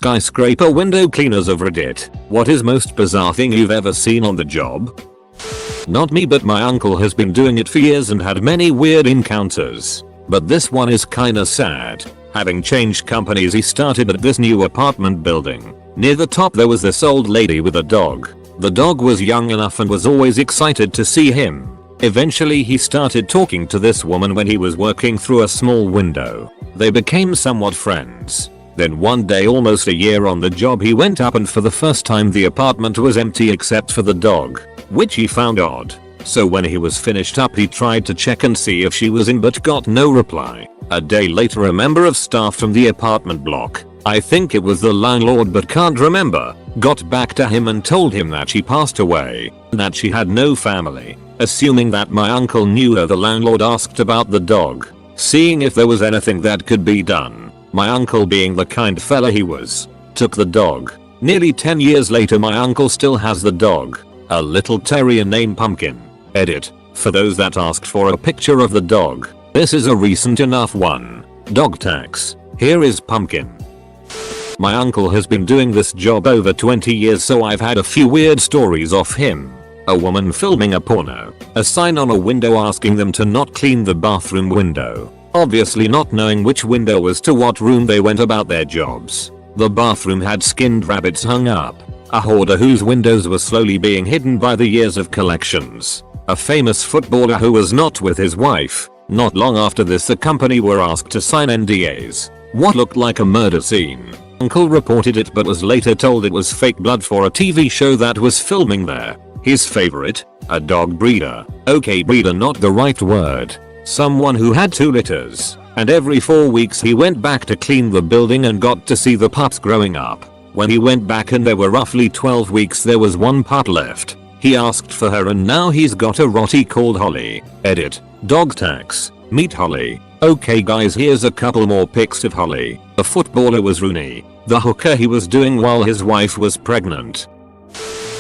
Skyscraper window cleaners of Reddit. What is most bizarre thing you've ever seen on the job? Not me, but my uncle has been doing it for years and had many weird encounters. But this one is kinda sad. Having changed companies, he started at this new apartment building. Near the top there was this old lady with a dog. The dog was young enough and was always excited to see him. Eventually he started talking to this woman when he was working through a small window. They became somewhat friends. Then one day, almost a year on the job, he went up and for the first time the apartment was empty except for the dog, which he found odd. So when he was finished up, he tried to check and see if she was in but got no reply. A day later, a member of staff from the apartment block, I think it was the landlord but can't remember, got back to him and told him that she passed away and that she had no family. Assuming that my uncle knew her, the landlord asked about the dog, seeing if there was anything that could be done. My uncle, being the kind fella he was, took the dog. Nearly 10 years later, my uncle still has the dog, a little terrier named Pumpkin. Edit. For those that asked for a picture of the dog, this is a recent enough one. Dog tax. Here is Pumpkin. My uncle has been doing this job over 20 years, so I've had a few weird stories off him. A woman filming a porno. A sign on a window asking them to not clean the bathroom window. Obviously not knowing which window was to what room they went about their jobs. The bathroom had skinned rabbits hung up. A hoarder whose windows were slowly being hidden by the years of collections. A famous footballer who was not with his wife. Not long after this, the company were asked to sign NDAs. What looked like a murder scene. Uncle reported it but was later told it was fake blood for a TV show that was filming there. His favorite? A dog breeder. Okay, breeder not the right word. Someone who had 2 litters, and every 4 weeks he went back to clean the building and got to see the pups growing up. When he went back and there were roughly 12 weeks, there was 1 pup left. He asked for her and now he's got a Rottie called Holly. Edit. Dog tax. Meet Holly. Okay guys, here's a couple more pics of Holly. The footballer was Rooney. The hooker he was doing while his wife was pregnant.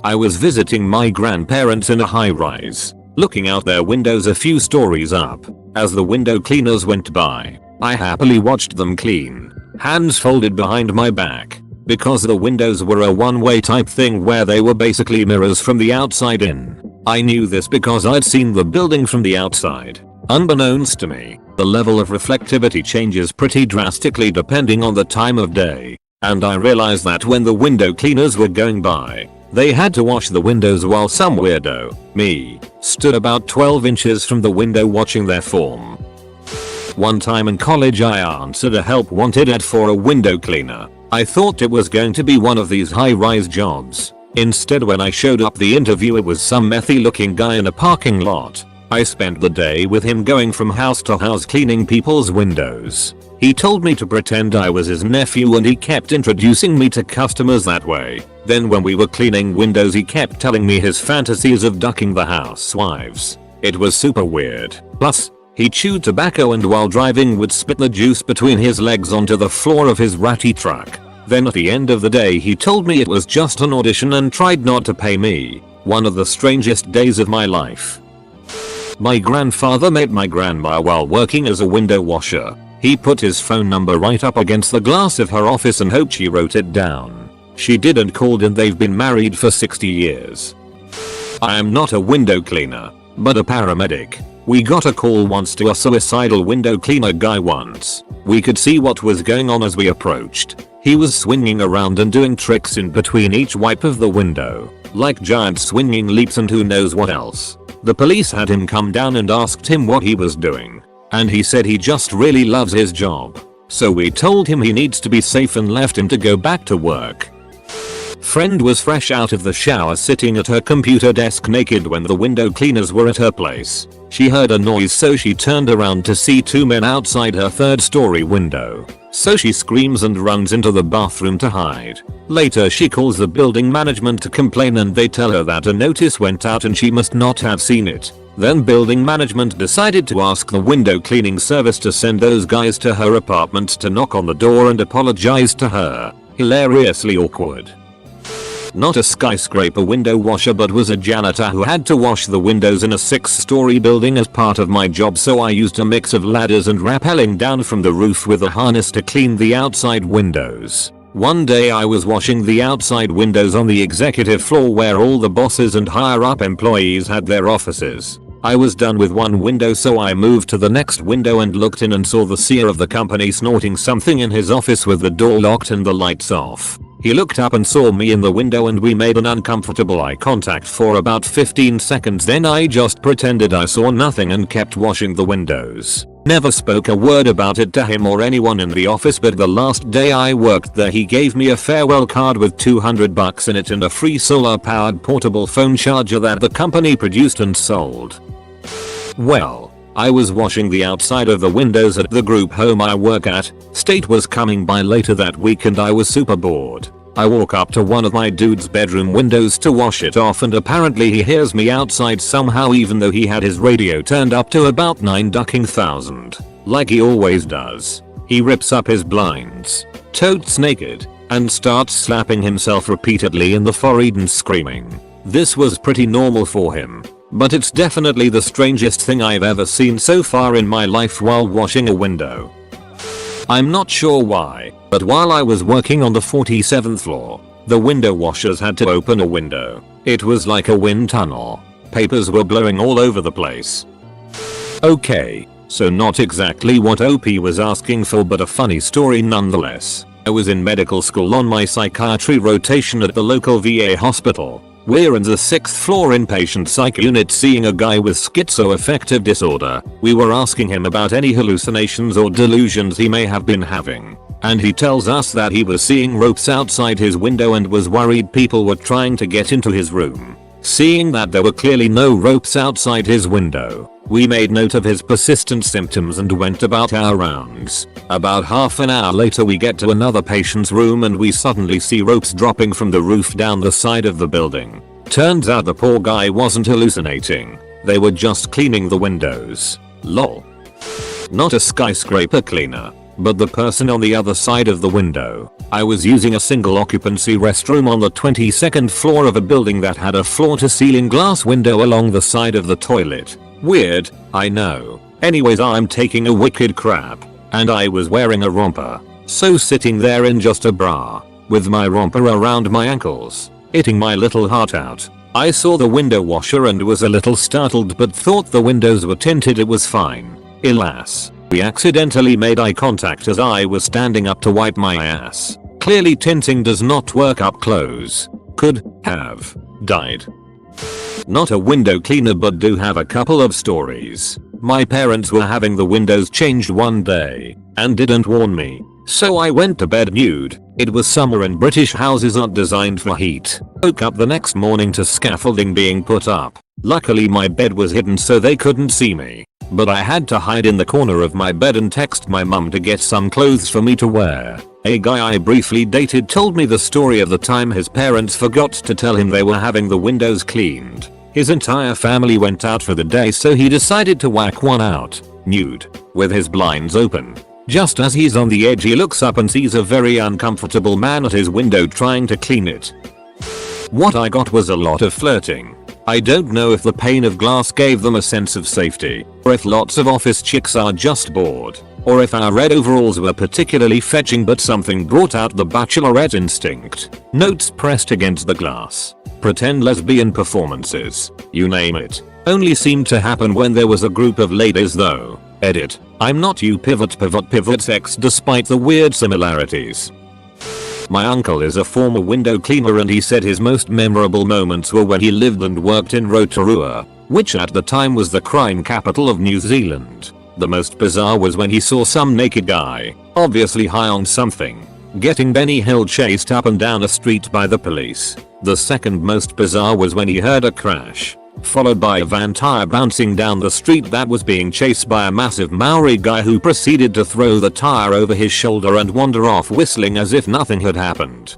I was visiting my grandparents in a high-rise. Looking out their windows a few stories up. As the window cleaners went by, I happily watched them clean, hands folded behind my back. Because the windows were a one-way type thing where they were basically mirrors from the outside in. I knew this because I'd seen the building from the outside. Unbeknownst to me, the level of reflectivity changes pretty drastically depending on the time of day. And I realized that when the window cleaners were going by, they had to wash the windows while some weirdo, me, stood about 12 inches from the window watching their form. One time in college I answered a help wanted ad for a window cleaner. I thought it was going to be one of these high-rise jobs. Instead, when I showed up the interview, it was some methy looking guy in a parking lot. I spent the day with him going from house to house cleaning people's windows. He told me to pretend I was his nephew and he kept introducing me to customers that way. Then when we were cleaning windows, he kept telling me his fantasies of ducking the housewives. It was super weird. Plus, he chewed tobacco and while driving would spit the juice between his legs onto the floor of his ratty truck. Then at the end of the day he told me it was just an audition and tried not to pay me. One of the strangest days of my life. My grandfather met my grandma while working as a window washer. He put his phone number right up against the glass of her office and hoped she wrote it down. She did and called, and they've been married for 60 years. I am not a window cleaner, but a paramedic. We got a call once to a suicidal window cleaner guy once. We could see what was going on as we approached. He was swinging around and doing tricks in between each wipe of the window, like giant swinging leaps and who knows what else. The police had him come down and asked him what he was doing, and he said he just really loves his job. So we told him he needs to be safe and left him to go back to work. Friend was fresh out of the shower sitting at her computer desk naked when the window cleaners were at her place. She heard a noise, so she turned around to see 2 men outside her 3rd story window. So she screams and runs into the bathroom to hide. Later she calls the building management to complain and they tell her that a notice went out and she must not have seen it. Then building management decided to ask the window cleaning service to send those guys to her apartment to knock on the door and apologize to her. Hilariously awkward. Not a skyscraper window washer, but was a janitor who had to wash the windows in a 6-story building as part of my job, so I used a mix of ladders and rappelling down from the roof with a harness to clean the outside windows. One day I was washing the outside windows on the executive floor where all the bosses and higher up employees had their offices. I was done with one window, so I moved to the next window and looked in and saw the CEO of the company snorting something in his office with the door locked and the lights off. He looked up and saw me in the window and we made an uncomfortable eye contact for about 15 seconds. Then I just pretended I saw nothing and kept washing the windows. Never spoke a word about it to him or anyone in the office, but the last day I worked there he gave me a farewell card with $200 in it and a free solar powered portable phone charger that the company produced and sold. Well, I was washing the outside of the windows at the group home I work at. State was coming by later that week and I was super bored. I walk up to one of my dude's bedroom windows to wash it off and apparently he hears me outside somehow, even though he had his radio turned up to about 9,000, like he always does. He rips up his blinds, totes naked, and starts slapping himself repeatedly in the forehead and screaming. This was pretty normal for him, but it's definitely the strangest thing I've ever seen so far in my life while washing a window. I'm not sure why, but while I was working on the 47th floor, the window washers had to open a window. It was like a wind tunnel. Papers were blowing all over the place. Okay, so not exactly what OP was asking for, but a funny story nonetheless. I was in medical school on my psychiatry rotation at the local VA hospital. We're in the 6th floor inpatient psych unit seeing a guy with schizoaffective disorder. We were asking him about any hallucinations or delusions he may have been having. And he tells us that he was seeing ropes outside his window and was worried people were trying to get into his room. Seeing that there were clearly no ropes outside his window, we made note of his persistent symptoms and went about our rounds. About half an hour later we get to another patient's room and we suddenly see ropes dropping from the roof down the side of the building. Turns out the poor guy wasn't hallucinating. They were just cleaning the windows. Lol. Not a skyscraper cleaner, but the person on the other side of the window. I was using a single occupancy restroom on the 22nd floor of a building that had a floor to ceiling glass window along the side of the toilet. Weird, I know. Anyways, I'm taking a wicked crap, and I was wearing a romper. So sitting there in just a bra, with my romper around my ankles, eating my little heart out, I saw the window washer and was a little startled but thought the windows were tinted, it was fine. Alas, we accidentally made eye contact as I was standing up to wipe my ass. Clearly tinting does not work up close. Could have died. Not a window cleaner, but do have a couple of stories. My parents were having the windows changed one day and didn't warn me. So I went to bed nude. It was summer and British houses aren't designed for heat. Woke up the next morning to scaffolding being put up. Luckily my bed was hidden so they couldn't see me. But I had to hide in the corner of my bed and text my mum to get some clothes for me to wear. A guy I briefly dated told me the story of the time his parents forgot to tell him they were having the windows cleaned. His entire family went out for the day, so he decided to whack one out, nude, with his blinds open. Just as he's on the edge, he looks up and sees a very uncomfortable man at his window trying to clean it. What I got was a lot of flirting. I don't know if the pane of glass gave them a sense of safety, or if lots of office chicks are just bored, or if our red overalls were particularly fetching but something brought out the bachelorette instinct. Notes pressed against the glass. Pretend lesbian performances, you name it. Only seemed to happen when there was a group of ladies though. Edit. I'm not you pivot sex despite the weird similarities. My uncle is a former window cleaner and he said his most memorable moments were when he lived and worked in Rotorua, which at the time was the crime capital of New Zealand. The most bizarre was when he saw some naked guy, obviously high on something, getting Benny Hill chased up and down a street by the police. The second most bizarre was when he heard a crash, followed by a van tire bouncing down the street that was being chased by a massive Maori guy who proceeded to throw the tire over his shoulder and wander off whistling as if nothing had happened.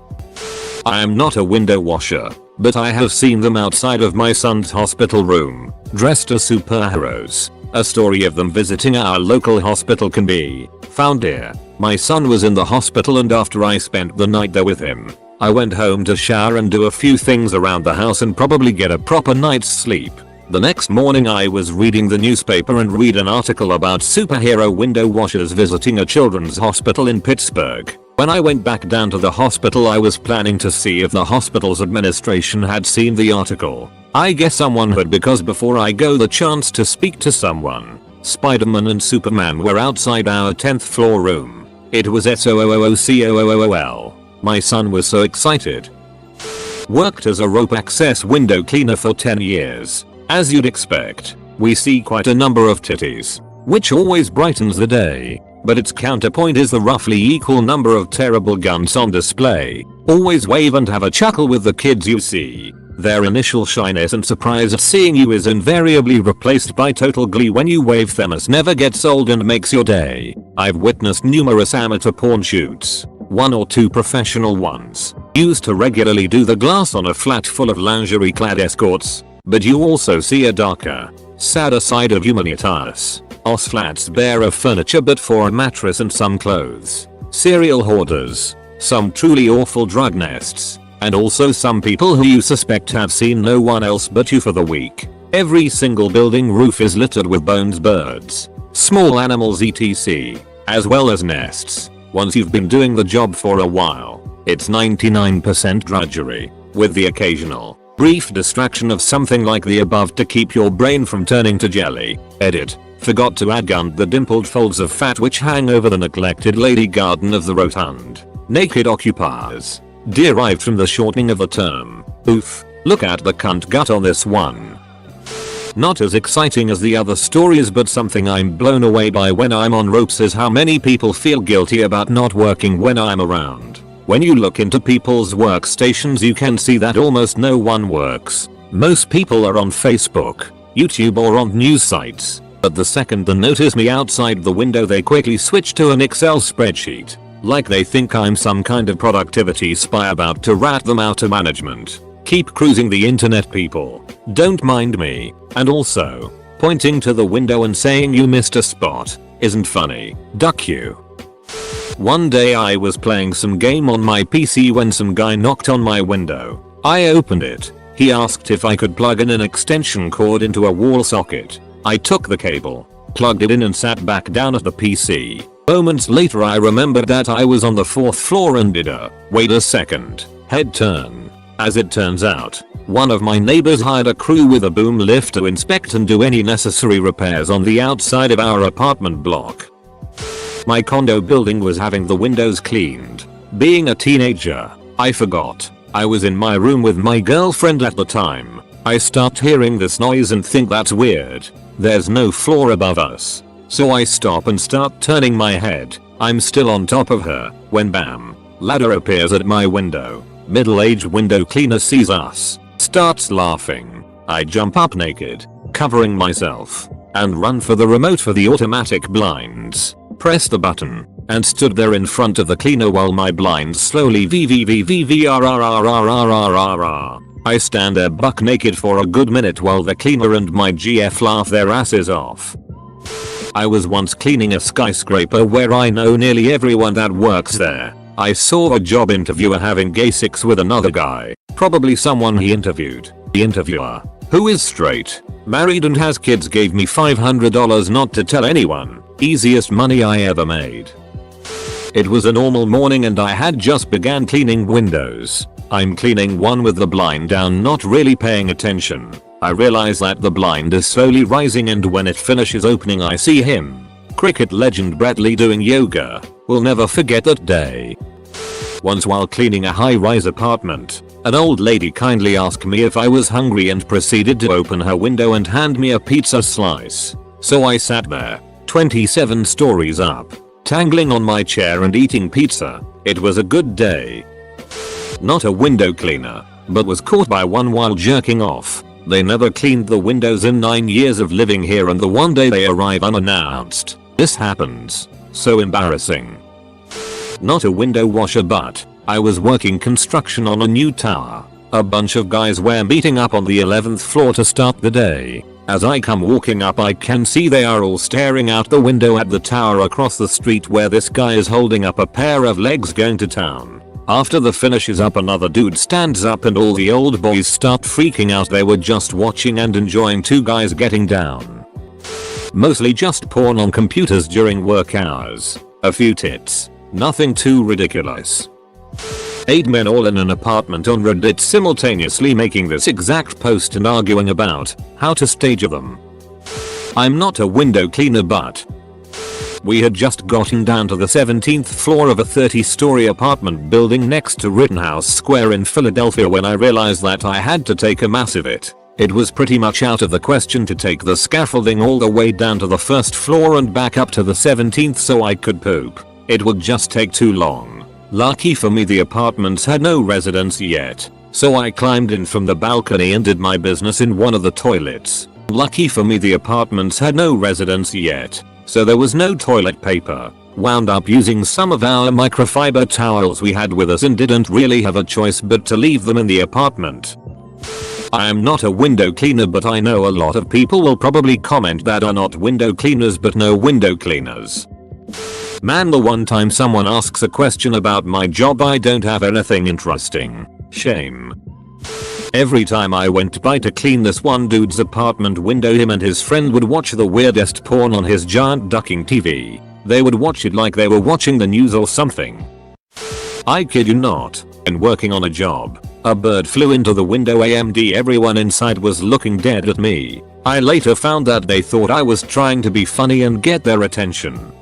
I am not a window washer, but I have seen them outside of my son's hospital room, dressed as superheroes. A story of them visiting our local hospital can be found here. My son was in the hospital and after I spent the night there with him, I went home to shower and do a few things around the house and probably get a proper night's sleep. The next morning I was reading the newspaper and read an article about superhero window washers visiting a children's hospital in Pittsburgh. When I went back down to the hospital, I was planning to see if the hospital's administration had seen the article. I guess someone had, because before I go the chance to speak to someone, Spider-Man and Superman were outside our 10th floor room. It was SOOOCOOOL. My son was so excited. Worked as a rope access window cleaner for 10 years. As you'd expect, we see quite a number of titties, which always brightens the day. But its counterpoint is the roughly equal number of terrible guns on display. Always wave and have a chuckle with the kids you see. Their initial shyness and surprise at seeing you is invariably replaced by total glee when you wave them, as never gets old and makes your day. I've witnessed numerous amateur porn shoots, 1 or 2 professional ones, used to regularly do the glass on a flat full of lingerie-clad escorts, but you also see a darker, sadder side of humanitas. Os flats bare of furniture but for a mattress and some clothes. Serial hoarders. Some truly awful drug nests. And also some people who you suspect have seen no one else but you for the week. Every single building roof is littered with bones, birds, small animals etc. As well as nests. Once you've been doing the job for a while, it's 99% drudgery, with the occasional brief distraction of something like the above to keep your brain from turning to jelly. Edit. Forgot to add gun the dimpled folds of fat which hang over the neglected lady garden of the rotund. Naked occupiers. Derived from the shortening of the term. Oof. Look at the cunt gut on this one. Not as exciting as the other stories, but something I'm blown away by when I'm on ropes is how many people feel guilty about not working when I'm around. When you look into people's workstations, you can see that almost no one works. Most people are on Facebook, YouTube or on news sites. But the second they notice me outside the window, they quickly switch to an Excel spreadsheet. Like they think I'm some kind of productivity spy about to rat them out to management. Keep cruising the internet, people. Don't mind me. And also, pointing to the window and saying you missed a spot isn't funny. Duck you. One day I was playing some game on my PC when some guy knocked on my window. I opened it. He asked if I could plug in an extension cord into a wall socket. I took the cable, plugged it in and sat back down at the PC. Moments later I remembered that I was on the 4th floor and did a wait a second head turn. As it turns out, one of my neighbors hired a crew with a boom lift to inspect and do any necessary repairs on the outside of our apartment block. My condo building was having the windows cleaned. Being a teenager, I forgot. I was in my room with my girlfriend at the time. I start hearing this noise and think that's weird. There's no floor above us. So I stop and start turning my head. I'm still on top of her when bam, ladder appears at my window. Middle-aged window cleaner sees us, starts laughing. I jump up naked, covering myself, and run for the remote for the automatic blinds. Press the button and stood there in front of the cleaner while my blinds slowly VVVVVRRRRRRRR. I stand there buck naked for a good minute while the cleaner and my GF laugh their asses off. I was once cleaning a skyscraper where I know nearly everyone that works there. I saw a job interviewer having gay sex with another guy, probably someone he interviewed. The interviewer, who is straight, married and has kids, gave me $500 not to tell anyone. Easiest money I ever made. It was a normal morning and I had just began cleaning windows. I'm cleaning one with the blind down, not really paying attention. I realize that the blind is slowly rising, and when it finishes opening I see him. Cricket legend Brett Lee doing yoga. Will never forget that day. Once while cleaning a high-rise apartment, an old lady kindly asked me if I was hungry and proceeded to open her window and hand me a pizza slice. So I sat there, 27 stories up, tangling on my chair and eating pizza. It was a good day. Not a window cleaner, but was caught by one while jerking off. They never cleaned the windows in 9 years of living here, and the one day they arrive unannounced. This happens. So embarrassing. Not a window washer, but I was working construction on a new tower. A bunch of guys were meeting up on the 11th floor to start the day. As I come walking up, I can see they are all staring out the window at the tower across the street where this guy is holding up a pair of legs going to town. After the finish is up, another dude stands up and all the old boys start freaking out. They were just watching and enjoying two guys getting down. Mostly just porn on computers during work hours. A few tits. Nothing too ridiculous. 8 men all in an apartment on Reddit simultaneously making this exact post and arguing about how to stage them. I'm not a window cleaner, but we had just gotten down to the 17th floor of a 30-story apartment building next to Rittenhouse Square in Philadelphia when I realized that I had to take a massive hit. It was pretty much out of the question to take the scaffolding all the way down to the first floor and back up to the 17th so I could poop. It would just take too long. Lucky for me, the apartments had no residents yet, so I climbed in from the balcony and did my business in one of the toilets. Lucky for me, the apartments had no residents yet, so there was no toilet paper. Wound up using some of our microfiber towels we had with us and didn't really have a choice but to leave them in the apartment. I am not a window cleaner, but I know a lot of people will probably comment that are not window cleaners but no window cleaners. Man, the one time someone asks a question about my job I don't have anything interesting. Shame. Every time I went by to clean this one dude's apartment window, him and his friend would watch the weirdest porn on his giant ducking TV. They would watch it like they were watching the news or something. I kid you not. And working on a job, a bird flew into the window. AMD, everyone inside was looking dead at me. I later found that they thought I was trying to be funny and get their attention.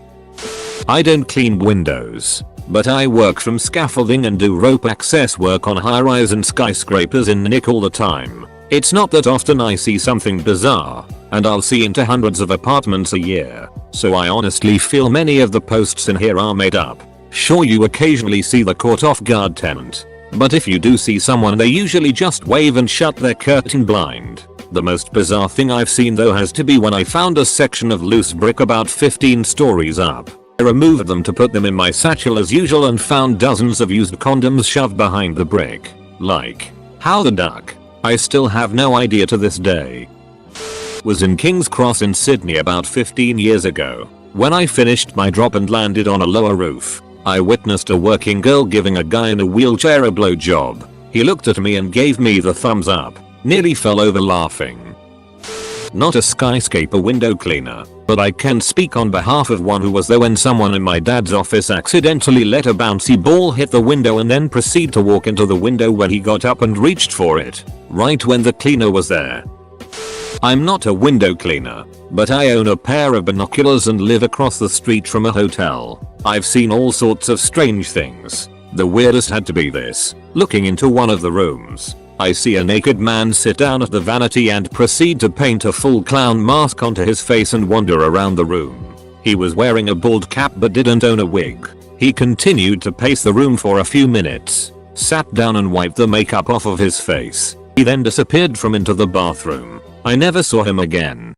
I don't clean windows, but I work from scaffolding and do rope access work on high-rise and skyscrapers in Nick all the time. It's not that often I see something bizarre, and I'll see into hundreds of apartments a year, so I honestly feel many of the posts in here are made up. Sure, you occasionally see the caught off guard tenant, but if you do see someone, they usually just wave and shut their curtain blind. The most bizarre thing I've seen though has to be when I found a section of loose brick about 15 stories up. I removed them to put them in my satchel as usual and found dozens of used condoms shoved behind the brick. Like, how the duck? I still have no idea to this day. Was in King's Cross in Sydney about 15 years ago. When I finished my drop and landed on a lower roof, I witnessed a working girl giving a guy in a wheelchair a blowjob. He looked at me and gave me the thumbs up. Nearly fell over laughing. Not a skyscraper window cleaner, but I can speak on behalf of one who was there when someone in my dad's office accidentally let a bouncy ball hit the window and then proceed to walk into the window when he got up and reached for it, right when the cleaner was there. I'm not a window cleaner, but I own a pair of binoculars and live across the street from a hotel. I've seen all sorts of strange things. The weirdest had to be this. Looking into one of the rooms, I see a naked man sit down at the vanity and proceed to paint a full clown mask onto his face and wander around the room. He was wearing a bald cap but didn't own a wig. He continued to pace the room for a few minutes, sat down and wiped the makeup off of his face. He then disappeared from into the bathroom. I never saw him again.